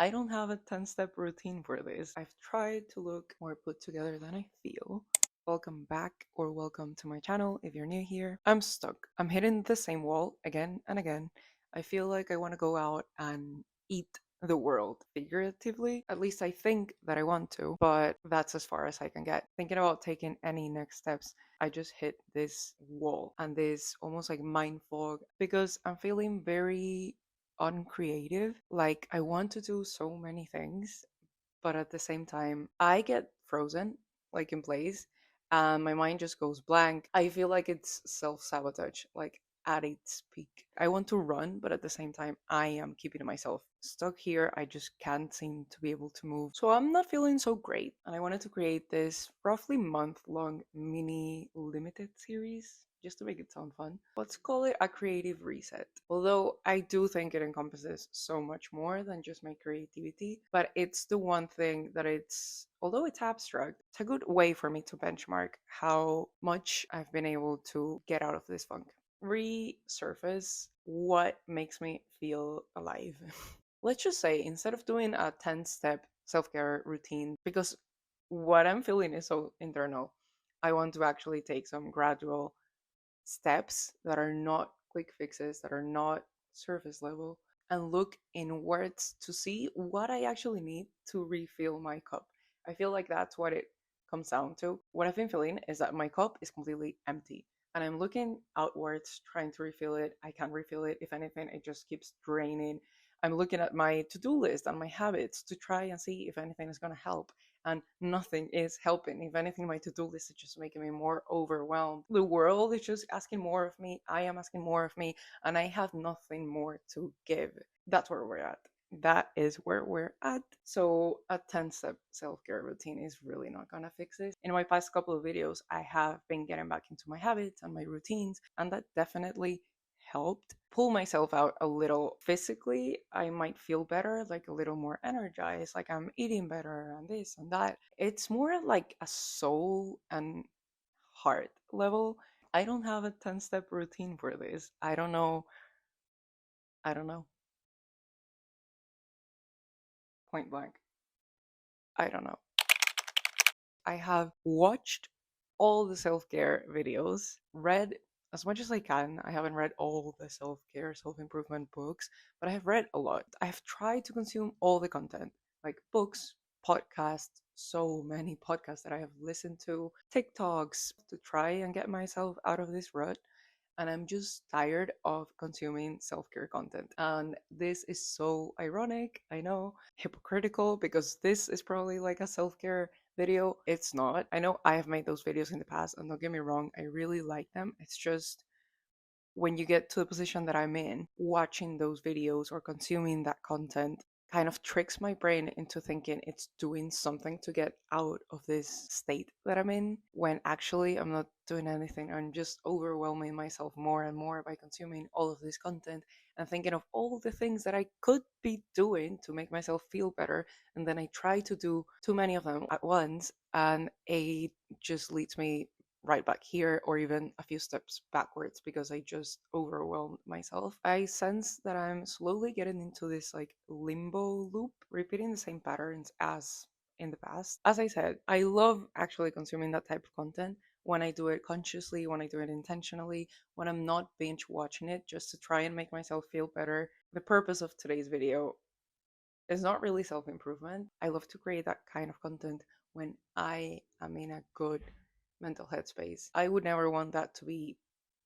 I don't have a 10-step routine for this. I've tried to look more put together than I feel. Welcome back or welcome to my channel if you're new here. I'm stuck. I'm hitting the same wall again and again. I feel like I want to go out and eat the world figuratively. At least I think that I want to, but that's as far as I can get. Thinking about taking any next steps, I just hit this wall and this almost like mind fog because I'm feeling very uncreative. Like I want to do so many things, but at the same time, I get frozen, like in place, and my mind just goes blank. I feel like it's self sabotage, like at its peak. I want to run, but at the same time, I am keeping myself stuck here. I just can't seem to be able to move. So I'm not feeling so great, and I wanted to create this roughly month long mini limited series just to make it sound fun. Let's call it a creative reset. Although I do think it encompasses so much more than just my creativity, but it's the one thing that although it's abstract, it's a good way for me to benchmark how much I've been able to get out of this funk. Resurface what makes me feel alive. Let's just say instead of doing a 10-step self care routine, because what I'm feeling is so internal, I want to actually take some gradual steps that are not quick fixes, that are not surface level, and look inwards to see what I actually need to refill my cup. I feel like that's what it comes down to. What I've been feeling is that my cup is completely empty. And I'm looking outwards, trying to refill it. I can't refill it. If anything, it just keeps draining. I'm looking at my to do list and my habits to try and see if anything is going to help, and nothing is helping. If anything, my to-do list is just making me more overwhelmed. The world is just asking more of me. I am asking more of me, and I have nothing more to give. That's where we're at. That is where we're at. So a 10-step self-care routine is really not gonna fix this. In my past couple of videos, I have been getting back into my habits and my routines, and that definitely helped pull myself out a little. Physically, I might feel better, like a little more energized, like I'm eating better and this and that. It's more like a soul and heart level. I don't have a 10-step routine for this. I don't know. I don't know. Point blank. I don't know. I have watched all the self care videos, read as much as I can. I haven't read all the self care, self improvement books, but I have read a lot. I have tried to consume all the content, like books, podcasts, so many podcasts that I have listened to, TikToks, to try and get myself out of this rut. And I'm just tired of consuming self care content. And this is so ironic, I know, hypocritical, because this is probably like a self care video. It's not. I know I have made those videos in the past, and don't get me wrong, I really like them. It's just when you get to the position that I'm in, watching those videos or consuming that content kind of tricks my brain into thinking it's doing something to get out of this state that I'm in, when actually I'm not doing anything. I'm just overwhelming myself more and more by consuming all of this content and thinking of all the things that I could be doing to make myself feel better. And then I try to do too many of them at once, and it just leads me right back here or even a few steps backwards because I just overwhelmed myself. I sense that I'm slowly getting into this like limbo loop, repeating the same patterns as in the past. As I said, I love actually consuming that type of content when I do it consciously, when I do it intentionally, when I'm not binge watching it just to try and make myself feel better. The purpose of today's video is not really self improvement. I love to create that kind of content when I am in a good mental headspace. I would never want that to be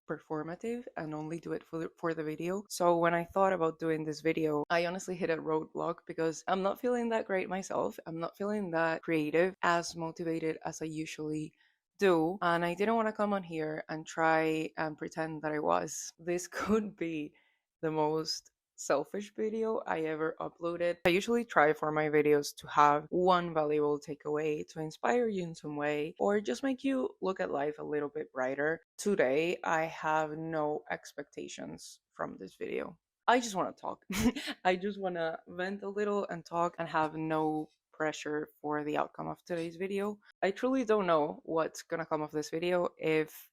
performative and only do it for the video. So when I thought about doing this video, I honestly hit a roadblock because I'm not feeling that great myself. I'm not feeling that creative, as motivated as I usually do. And I didn't want to come on here and try and pretend that I was. This could be the most selfish video I ever uploaded. I usually try for my videos to have one valuable takeaway to inspire you in some way or just make you look at life a little bit brighter. Today, I have no expectations from this video. I just want to talk. I just want to vent a little and talk and have no pressure for the outcome of today's video. I truly don't know what's gonna come of this video, if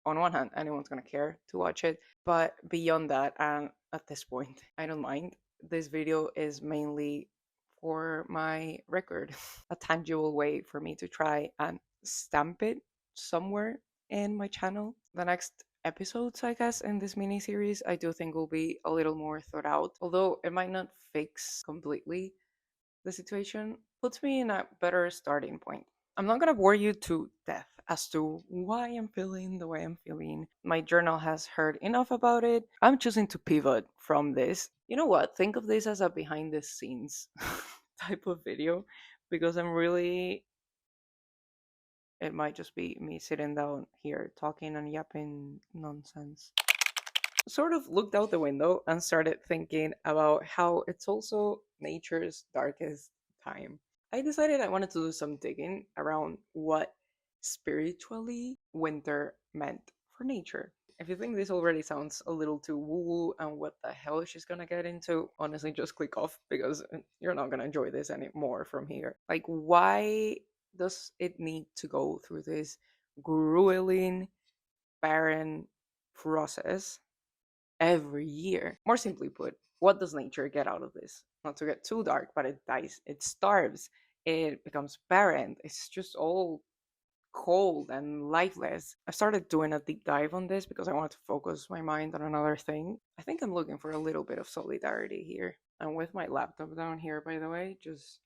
on one hand anyone's gonna care to watch it, but beyond that, and at this point I don't mind. This video is mainly my record, a tangible way for me to try and stamp it somewhere in my channel. The next episodes, I guess, in this mini series, I do think will be a little more thought out, although it might not fix completely the situation, puts me in a better starting point. I'm not going to bore you to death as to why I'm feeling the way I'm feeling. My journal has heard enough about it. I'm choosing to pivot from this. You know what? Think of this as a behind the scenes type of video because it might just be me sitting down here talking and yapping nonsense. Sort of looked out the window and started thinking about how it's also nature's darkest time. I decided I wanted to do some digging around what spiritually winter meant for nature. If you think this already sounds a little too woo woo and what the hell she's gonna get into, honestly, just click off because you're not gonna enjoy this anymore from here. Like, why does it need to go through this grueling, barren process every year? More simply put, what does nature get out of this? Not to get too dark, but it dies, it starves, it becomes barren. It's just all cold and lifeless. I started doing a deep dive on this because I wanted to focus my mind on another thing. I think I'm looking for a little bit of solidarity here. And with my laptop down here, by the way, just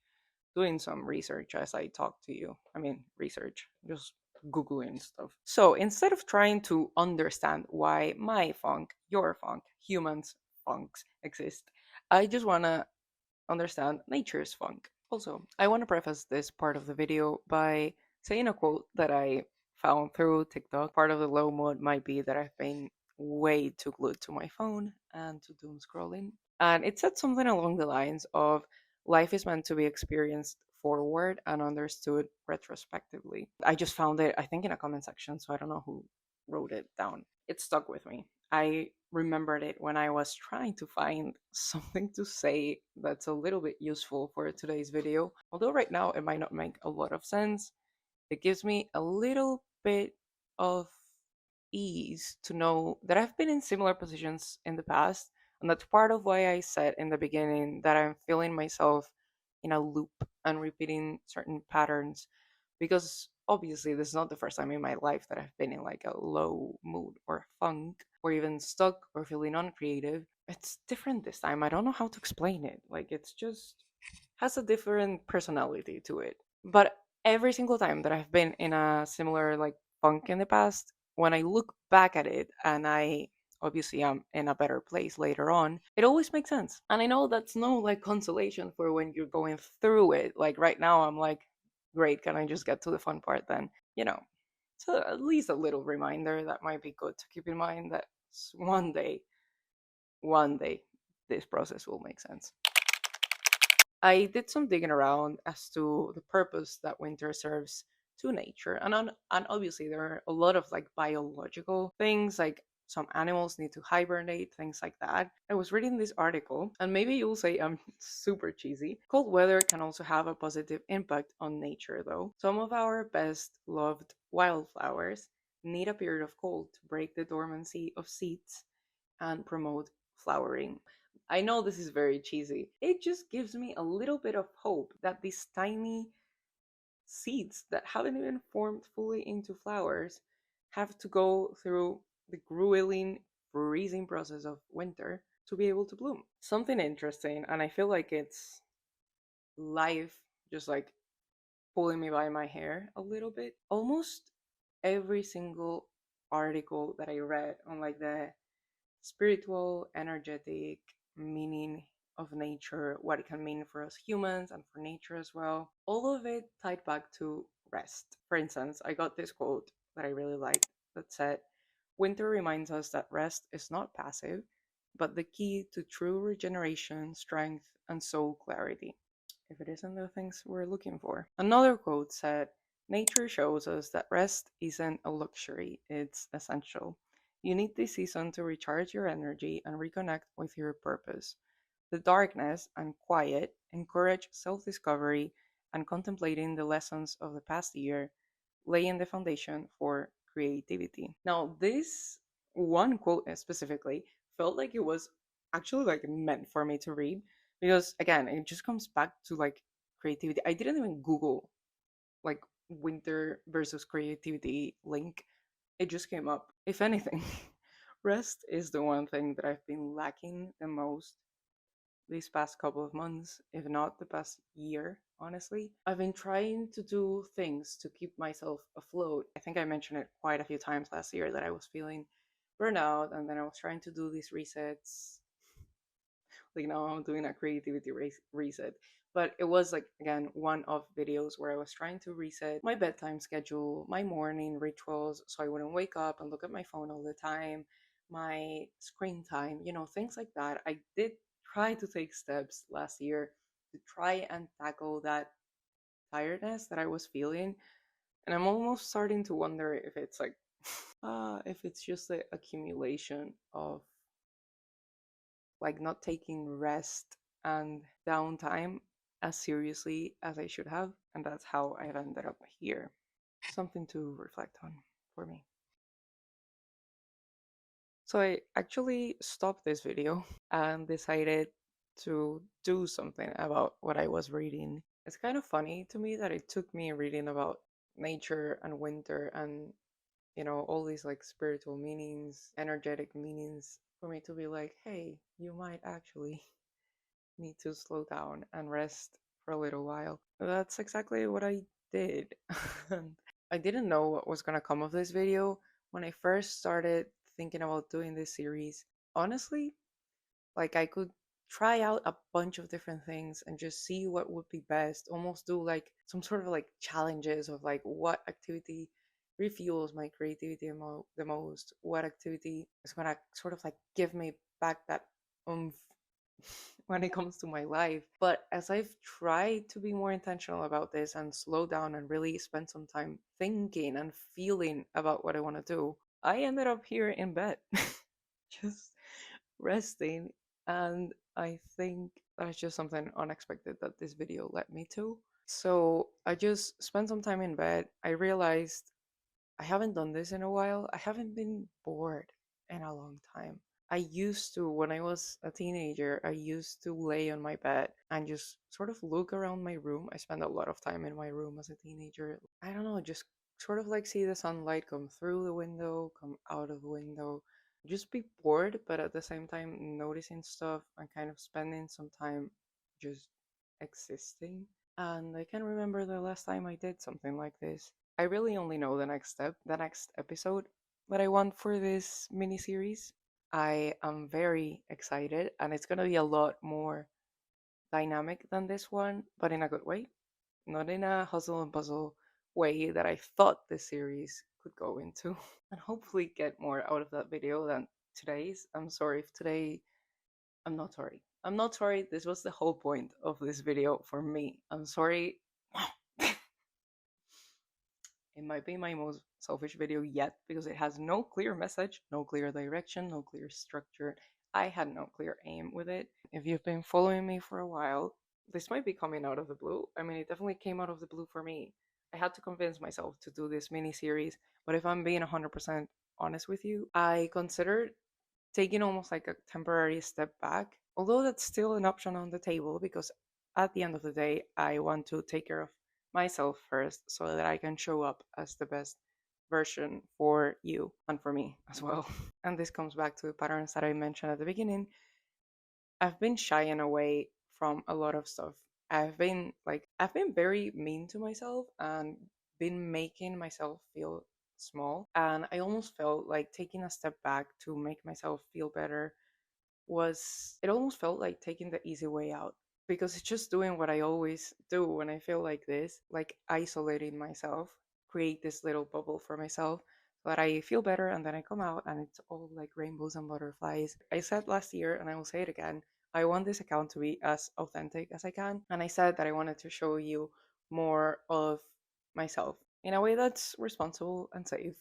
doing some research as I talk to you. I mean, research, just Googling stuff. So instead of trying to understand why my funk, your funk, humans' funks exist, I just want to understand nature's funk. Also, I want to preface this part of the video by saying a quote that I found through TikTok. Part of the low mood might be that I've been way too glued to my phone and to doom scrolling. And it said something along the lines of life is meant to be experienced forward and understood retrospectively. I just found it, I think, in a comment section, so I don't know who wrote it down. It stuck with me. I remembered it when I was trying to find something to say that's a little bit useful for today's video. Although right now it might not make a lot of sense, it gives me a little bit of ease to know that I've been in similar positions in the past. And that's part of why I said in the beginning that I'm feeling myself in a loop and repeating certain patterns. Because obviously, this is not the first time in my life that I've been in like a low mood or funk or even stuck or feeling uncreative. It's different this time. I don't know how to explain it. Like, it's just has a different personality to it. But every single time that I've been in a similar like funk in the past, when I look back at it and I obviously am in a better place later on, it always makes sense. And I know that's no like consolation for when you're going through it. Like right now, I'm like, great, can I just get to the fun part then? You know, so at least a little reminder that might be good to keep in mind that one day, this process will make sense. I did some digging around as to the purpose that winter serves to nature. And obviously there are a lot of like biological things, like some animals need to hibernate, things like that. I was reading this article, and maybe you'll say I'm super cheesy. Cold weather can also have a positive impact on nature though. Some of our best loved wildflowers need a period of cold to break the dormancy of seeds and promote flowering. I know this is very cheesy. It just gives me a little bit of hope that these tiny seeds that haven't even formed fully into flowers have to go through the grueling, freezing process of winter to be able to bloom. Something interesting, and I feel like it's life just like pulling me by my hair a little bit. Almost every single article that I read on like the spiritual, energetic meaning of nature, what it can mean for us humans and for nature as well. All of it tied back to rest. For instance, I got this quote that I really liked that said, winter reminds us that rest is not passive, but the key to true regeneration, strength, and soul clarity. If it isn't the things we're looking for. Another quote said, nature shows us that rest isn't a luxury, it's essential. You need this season to recharge your energy and reconnect with your purpose. The darkness and quiet encourage self discovery and contemplating the lessons of the past year, laying the foundation for creativity. Now, this one quote specifically felt like it was actually like meant for me to read because again, it just comes back to like creativity. I didn't even Google like winter versus creativity link. It just came up. If anything, rest is the one thing that I've been lacking the most these past couple of months, if not the past year, honestly. I've been trying to do things to keep myself afloat. I think I mentioned it quite a few times last year that I was feeling burnout, and then I was trying to do these resets. Like now I'm doing a creativity reset. But it was like, again, one of videos where I was trying to reset my bedtime schedule, my morning rituals, so I wouldn't wake up and look at my phone all the time, my screen time, things like that. I did try to take steps last year to try and tackle that tiredness that I was feeling. And I'm almost starting to wonder if it's like, if it's just the accumulation of like not taking rest and downtime as seriously as I should have. And that's how I've ended up here. Something to reflect on for me. So I actually stopped this video and decided to do something about what I was reading. It's kind of funny to me that it took me reading about nature and winter and all these like spiritual meanings, energetic meanings for me to be like, hey, you might actually need to slow down and rest for a little while. That's exactly what I did. And I didn't know what was going to come of this video when I first started thinking about doing this series. Honestly, like I could try out a bunch of different things and just see what would be best, almost do like some sort of like challenges of like what activity refuels my creativity the most, what activity is going to sort of like give me back that oomph when it comes to my life. But as I've tried to be more intentional about this and slow down and really spend some time thinking and feeling about what I want to do, I ended up here in bed, just resting. And I think that's just something unexpected that this video led me to. So I just spent some time in bed. I realized I haven't done this in a while. I haven't been bored in a long time. I used to, when I was a teenager, I used to lay on my bed and just sort of look around my room. I spent a lot of time in my room as a teenager. I don't know, just sort of like see the sunlight come through the window, come out of the window, just be bored, but at the same time noticing stuff and kind of spending some time just existing. And I can't remember the last time I did something like this. I really only know the next step, the next episode that I want for this mini series. I am very excited, and it's going to be a lot more dynamic than this one, but in a good way, not in a hustle and bustle way that I thought this series could go into, and hopefully get more out of that video than today's. I'm sorry if today, I'm not sorry. I'm not sorry. This was the whole point of this video for me. I'm sorry. It might be my most selfish video yet because it has no clear message, no clear direction, no clear structure. I had no clear aim with it. If you've been following me for a while, this might be coming out of the blue. I mean, it definitely came out of the blue for me. I had to convince myself to do this mini series, but if I'm being 100% honest with you, I considered taking almost like a temporary step back, although that's still an option on the table because at the end of the day, I want to take care of myself first so that I can show up as the best version for you and for me as well. And this comes back to the patterns that I mentioned at the beginning. I've been shying away from a lot of stuff. I've been very mean to myself and been making myself feel small. And I almost felt like taking a step back to make myself feel better it almost felt like taking the easy way out because it's just doing what I always do when I feel like this, like isolating myself, create this little bubble for myself so that I feel better and then I come out and it's all like rainbows and butterflies. I said last year and I will say it again, I want this account to be as authentic as I can. And I said that I wanted to show you more of myself in a way that's responsible and safe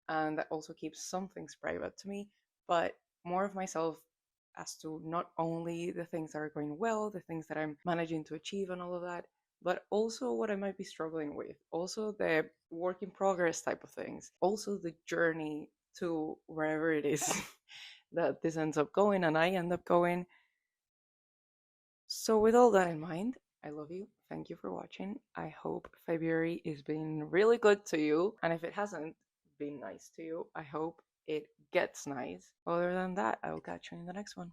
and that also keeps some things private to me, but more of myself as to not only the things that are going well, the things that I'm managing to achieve, and all of that, but also what I might be struggling with, also the work in progress type of things, also the journey to wherever it is that this ends up going and I end up going. So, with all that in mind, I love you. Thank you for watching. I hope February is being really good to you. And if it hasn't been nice to you, I hope it gets nice. Other than that, I will catch you in the next one.